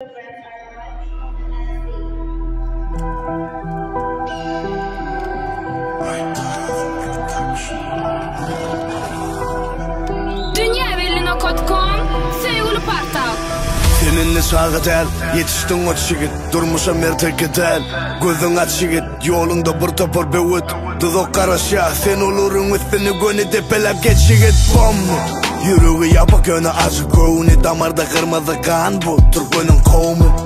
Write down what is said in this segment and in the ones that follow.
Dünyavelino.com Sevgili Partal. Seninle sağa del, yetiştin o çigit, durmuşa merteke del. Gözün aç yigit, yolunda bir topar bewit. Dudok karaşa, sen olurun üstünü gönü depelep geç yigit. Bomba yüreği yapak öne acı koğunu, damarda kırmızı kan bu Türkmen'in kovmu.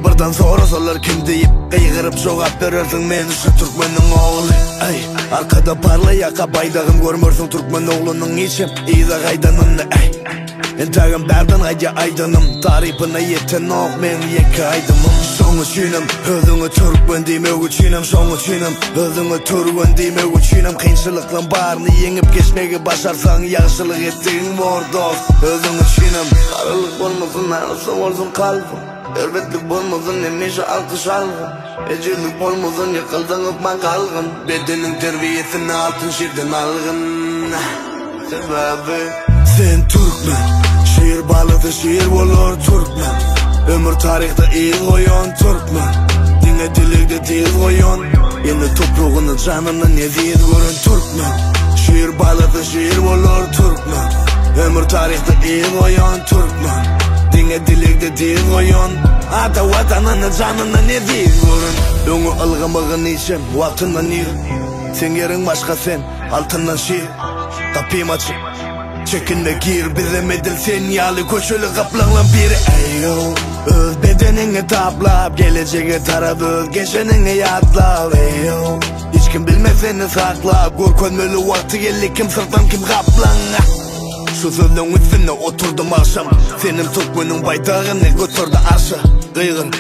Birden sorasalar kim deyip, kıygırıp soğap verirsin men şu Türkmen'in oğlu. Ay, arkada parla yaka baydağın görmürsün Türkmen oğlunun içim, iyi de kaydanını ay. Entağım berden ayca aydanım, tarifine yeten ok men yeke aydımım. Soğu çiğnem, özünü Türkmen demek uçinem. Soğu çiğnem, özünü Türkmen demek uçinem. Kıyınçılıkla barını yenip geçmeye başarsan yaxşılık ettiğin var dost. Özünü çiğnem, karılık olmasın narısı olsun kalbim. Elbetlik olmasın emişe alkış algın. Ecelik olmasın yıkıldın ıpman kalgın. Bedenin terbiyesini altın şirden algın. Sebebi sen Türkmen, şiir balıdı şiir olur Türkmen. Ömür tarihte iyi koyan Türkmen. Dine dilikde değil koyan. Yine toprağını canını ne değil görün Türkmen. Şiir balıdı şiir olur Türkmen. Ömür tarihte iyi koyan Türkmen. Dine dilikde değil koyan. Ata vatanını canını ne değil görün. Öngü ılgımığın içem vaktından iyi. Sen yerin başka sen altından şiir. Kapıyım açık, çekinme gir, bilemedin sen yalı koşulu kaplanlan biri. Eyo, öz bedenini taplap, geleceğe taraf öz geçenini yatlap. Eyo, hiç kim bilmez seni saklap, görkönmeli vakti geldi kim sırttan kim kaplan. Şu sözün üstüne oturdum akşam, senin Türkmen'in baydağını götürdü arşa. Kıygın,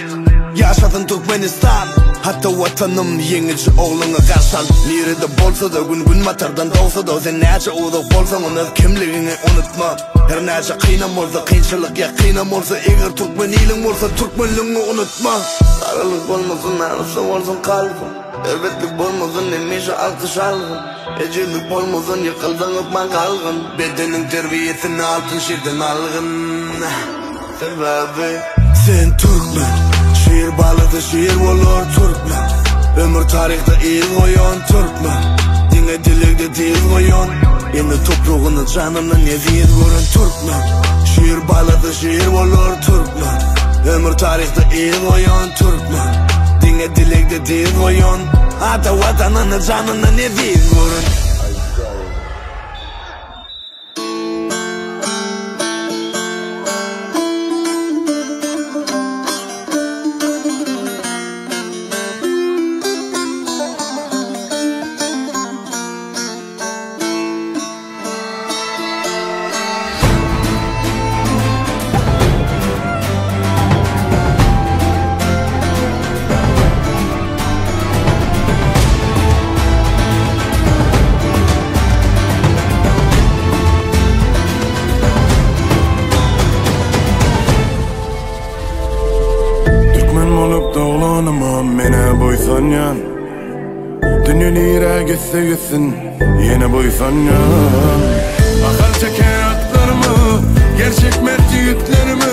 yaşadın Türkmenistan, hatta vatanım yenici oğlunu karşal. Nerede bolsa da gün matardan doğsa da sen nece uğrak bolsan onun kimliğini unutma. Her nece kıynam olsa kıyınçılık ya kıynam olsa eğer Türkmen iyiliğin olsa Türkmenliğini unutma. Karılık olmasın narısı olsun kalbim. Elbetlik olmasın emişe alkış algın. Ecelik olmasın yıkıldın ıpman kalgın. Bedenin terbiyesini altın şirden algın. Sebebi sen Türkmen, şiir balıdı şiir olur Türkmen. Ömür tarihte iyi koyan Türkmen. Dine dilikde değil koyan. Yine toprağını canını ne değil görün Türkmen. Şiir balıdı şiir olur Türkmen. Ömür tarihte iyi koyan Türkmen. Dine dilikde değil koyan. Ata vatanını canını ne değil görün. Mene boysan yan, dünyanı yere geçse geçsin, yine boysan yan. Akal çeken atlarımı, gerçek mert yiğitlerimi,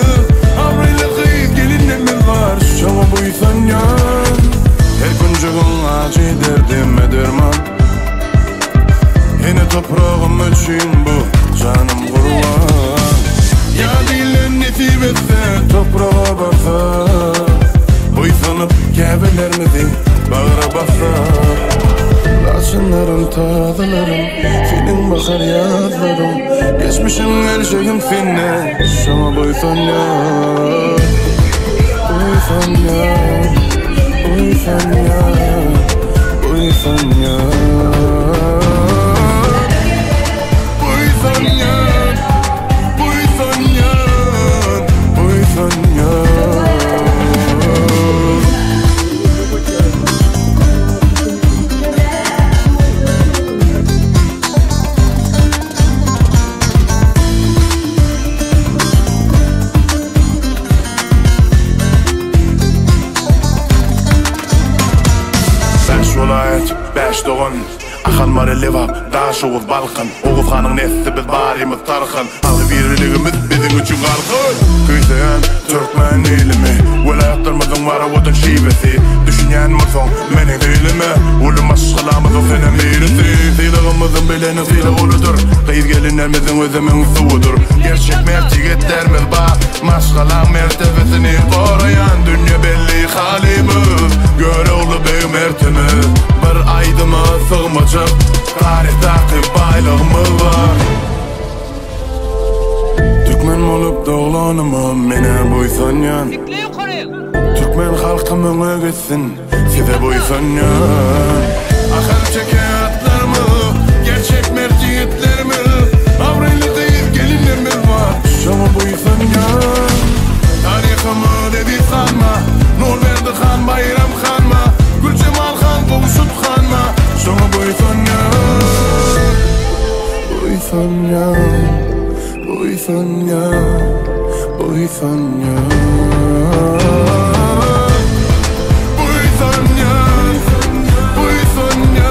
avrayla kıyıp gelinimiz var, şama boysan yan. Her kuncuğun acı derdime derman, yine toprağım için bu canım kurban. Ya dilen nesip etse toprağa baksa, boysanıp kebelerimizi bağıra basa. Laçınlarım, tazalarım, senin bakar yazlarım. Geçmişim her şeyim seninle, şama boysan ya. Boysan ya, boysan ya, boysan ya. Boysan ya, boysan ya, boysan ya. Beş doğun Akan var eleva, daş oğuz balkın. Oğuz hanın nesli biz barimiz tarkın. Alı birliğimiz biz bizim üçün qalxır Köyseyen Türkmen elimi Velayatlarımızın var avudun şivesi Düşünyen mırson menin dilimi Ulum aşkılamızın senin birisi Sıylığımızın bileni sıylı uludur Kıyız gelinlerimizin özümün suudur Gerçek mertigitlerimiz bak Maşkalan mertebesini koruyan Dünya belli halimiz Göre ulu büyük mertimiz Bir aydıma sığmacık Tarihtaki baylığımız var Türkmen olup doğlanıma mene buysanyan Türkmen halkımın ögüsün size buysanyan Akıl çekiyatlarımı gerçek merciyetlerimi Avraylı değil gelinlerimiz var şama buysanyan Tarihımı dedi sanma Nurverdi han bayram hanma Gülcemal han kovuşut hanma şama buysanyan Buysanyan Buysanyan, buysanyan Buysanyan, buysanyan, buysanyan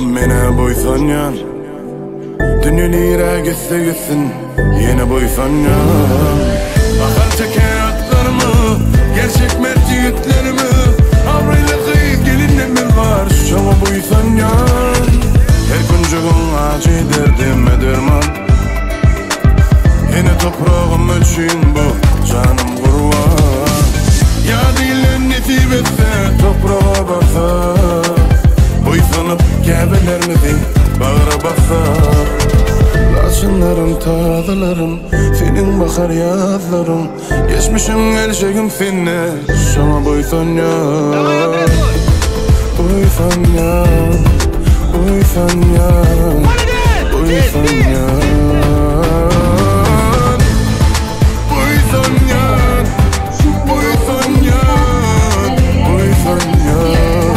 Mene buysanyan Dünyanı yere gitse gitsin Yine buysanyan Akıl çekiyatlarımı Gerçek merciyetlerimi Avrayla kıyız gelinlerimiz var Şama buysanyan Her kuncuğun acı derdime derman Yine toprağım için bu canım kurban Ya dilen nesip etse toprağa baksa Buysanıp Kəbələrimizi bağıra baxsaq Laçınlarım, tağlarım, senin bakar yazlarım Geçmişim, geleceğim seninle, şama buysanyan Buysanyan, buysanyan, buysanyan Buysanyan, buysanyan, buysanyan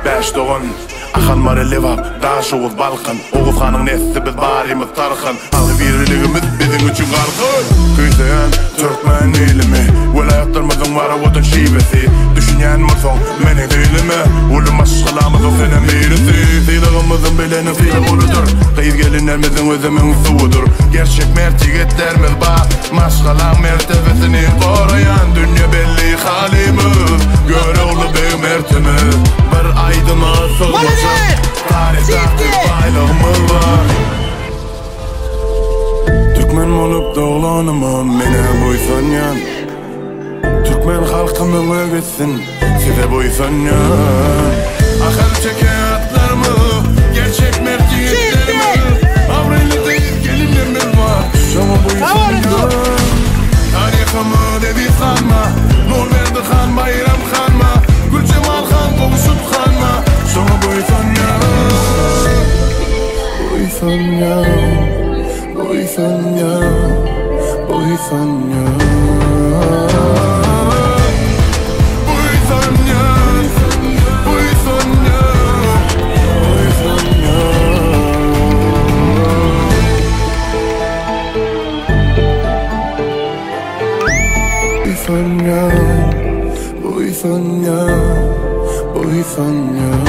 Beş doğun Akılmarı levap Daş oğuz balkın Oğuz hanın nesli biz barimiz tarkın Alı birliğimiz bizim üçün qalxır Köyseyen Türkmen elimi Velayatlarımızın var avudun şivesi Düşünyen mırson menin dilimi Ulum aşkılamızın senin birisi Sıylığımızın bileni sıylı uludur Kıyız gelinlerimizin özümün suudur Gerçek mertigitlerimiz bak Maşkalan mertebesini koruyan Dünya belli halimiz Göre ulu büyük mertimiz Bir aydıma sığmacık Tarihtaki baylığımız var Türkmen olup doğlanıma mene buysanyan Türkmen halkımın ögüsün size buysanyan Akıl çekiyatlarımı gerçek merciyetlerimi Avraylı değil gelinlerimiz var şama buysanyan Tarihımı dedi sanma Nurverdi han bayram hanma Gülcemal han kovuşut hanma şama buysanyan Buysanyan, buysanyan, buysanyan Buysanyan, buysanyan, buysanyan Buysanyan, buysanyan